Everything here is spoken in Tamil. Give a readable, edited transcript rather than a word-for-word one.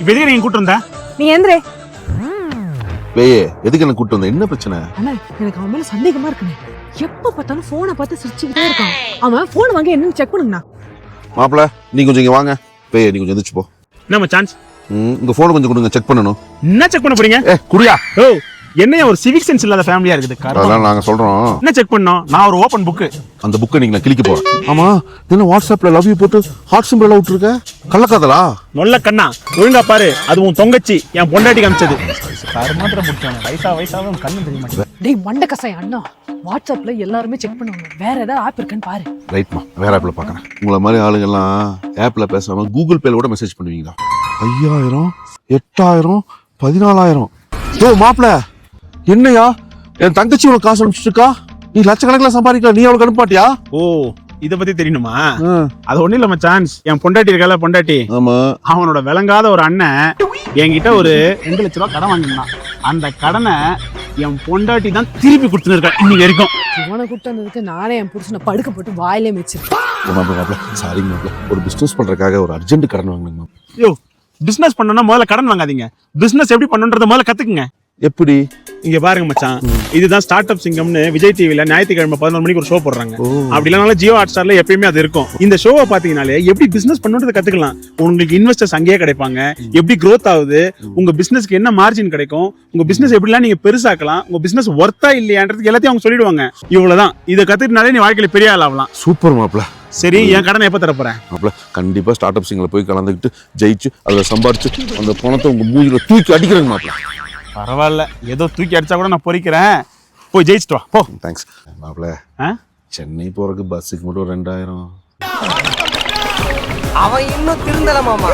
இப்போ எதுக்கு நீங்க கூட்டு வந்த? நீ எந்திரே. பேயே எதுக்கு என்ன கூட்டு வந்த? என்ன பிரச்சனை? அண்ணா எனக்கு அவன் மேல சந்தேகமா இருக்குண்ணே. எப்ப பார்த்தாலும் போனை பார்த்து சிரிச்சுக்கிட்டே இருக்கான். அவன் போன் வாங்கி என்னன்னு செக் பண்ணுங்கண்ணா. மாப்பிள நீ கொஞ்சம் இங்க வாங்க. பேயே நீ கொஞ்சம் எந்திரிச்சு போ. நம்ம சான்ஸ். உங்க போனை கொஞ்சம் கொடுங்க, செக் பண்ணணும். என்ன செக் பண்ண போறீங்க? குடியா. ஓ என்னைய ஒரு சிவிக் சென்ஸ் இல்லாத ஃபேமிலியா இருக்குது. அதெல்லாம் நாங்க சொல்றோம். என்ன செக் பண்ணோம்? நான் ஒரு ஓபன் புக். அந்த புக்கை நீங்க நான் கிளிக்க போறேன். ஆமா என்ன வாட்ஸ்அப்ல லவ் யூ போட்டு ஹார்ட் சிம்பிள் எல்லாம் விட்டுருக்க? கள்ளக்காதலா? நொல்ல கண்ணா ஒழுங்கா பாரு. அது உன் தொங்கச்சி என் பொண்டாட்டி காமிச்சது. மாத்திரம் முடிச்சானே. வயசாவே கண்ணு தெரிய மாட்டேங்குது. டேய் மண்டக்கசாய் அண்ணா, வாட்ஸ்அப்ல எல்லாருமே செக் பண்ணுவாங்க. வேற ஏதாவது ஆப் இருக்கான்னு பாரு. ரைட்மா, வேற ஆப்ல பாக்குறேன். உங்களை மாதிரி ஆளுங்கெல்லாம் ஆப்ல பேசாம கூகுள் பேல கூட மெசேஜ் பண்ணுவீங்களா? 5000 8000 14000. ஓ மாப்பிள என்னையா என் தங்கச்சி உனக்கு காசு அனுப்பிச்சிருக்கா? நீ லட்சக்கணக்கில் சம்பாதிக்கல, நீ அவளுக்கு அனுப்பாட்டியா? ஓ இத பத்தி தெரியணுமா? அது ஒண்ணு இல்ல சான்ஸ். என் பொண்டாட்டி இருக்கல, பொண்டாட்டி. ஆமா. அவனோட விளங்காத ஒரு அண்ணன் என்கிட்ட ஒரு 2 லட்ச ரூபாய் கடன் வாங்கினான். அந்த கடனை என் பொண்டாட்டி தான் திருப்பி கொடுத்துருக்கா இன்னைக்கு வரைக்கும். இவனை கூப்பிட்டு வந்ததுக்கு நானே என் புருஷனை படுக்க போட்டு வாயிலே வச்சிருக்கேன். சாரி மாப்பிள, ஒரு பிசினஸ் பண்றதுக்காக ஒரு அர்ஜென்ட் கடன் வாங்கினேன். யோ பிசினஸ் பண்ணணும்னா முதல்ல கடன் வாங்காதீங்க. பிசினஸ் எப்படி பண்ணணுன்றத முதல்ல கத்துக்குங்க. எப்படி? இங்க பாருங்க மச்சான், இதுதான் ஸ்டார்ட் அப் சிங்கம்னு விஜய் டிவில ஞாயிற்றுக்கிழமை 11 மணிக்கு ஒரு ஷோ போடுறாங்க. அப்படி இல்லைனால ஜியோ ஹாட்ஸ்டார்ல எப்பயுமே அது இருக்கும். இந்த ஷோவை பாத்தீங்கன்னாலே எப்படி பிசினஸ் பண்ணணுன்றத கத்துக்கலாம். உங்களுக்கு இன்வெஸ்டர்ஸ் அங்கேயே கிடைப்பாங்க. எப்படி growth ஆகுது, உங்க பிசினஸ்க்கு என்ன மார்ஜின் கிடைக்கும், உங்க பிசினஸ் எப்படிலாம் நீங்க பெருசாக்கலாம், உங்க பிசினஸ் ஒர்த்தா இல்லையான்றது எல்லாத்தையும் அவங்க சொல்லிடுவாங்க. இவ்வளவுதான். இதை கத்துக்கிட்டாலே நீ வாழ்க்கையில பெரிய ஆள் ஆகலாம். சூப்பர் மாப்பிள. சரி, என் கடனை எப்ப தரப்போறேன்? மாப்பிள கண்டிப்பா ஸ்டார்ட் அப் சிங்ல போய் கலந்துக்கிட்டு ஜெயிச்சு அதுல சம்பாரிச்சு அந்த பணத்தை உங்க மூஞ்சில தூக்கி அடிக்கிறேங்க மாப்பிள. பரவாயில்ல, ஏதோ தூக்கி அடிச்சா கூட நான் பொறிக்கிறேன். போய் ஜெயிச்சுட்டு வா போ. தேங்க்ஸ் மாப்பிள. சென்னை போறதுக்கு பஸ்ஸுக்கு மட்டும் 2000. அவன் இன்னும் திருந்தல மாமா.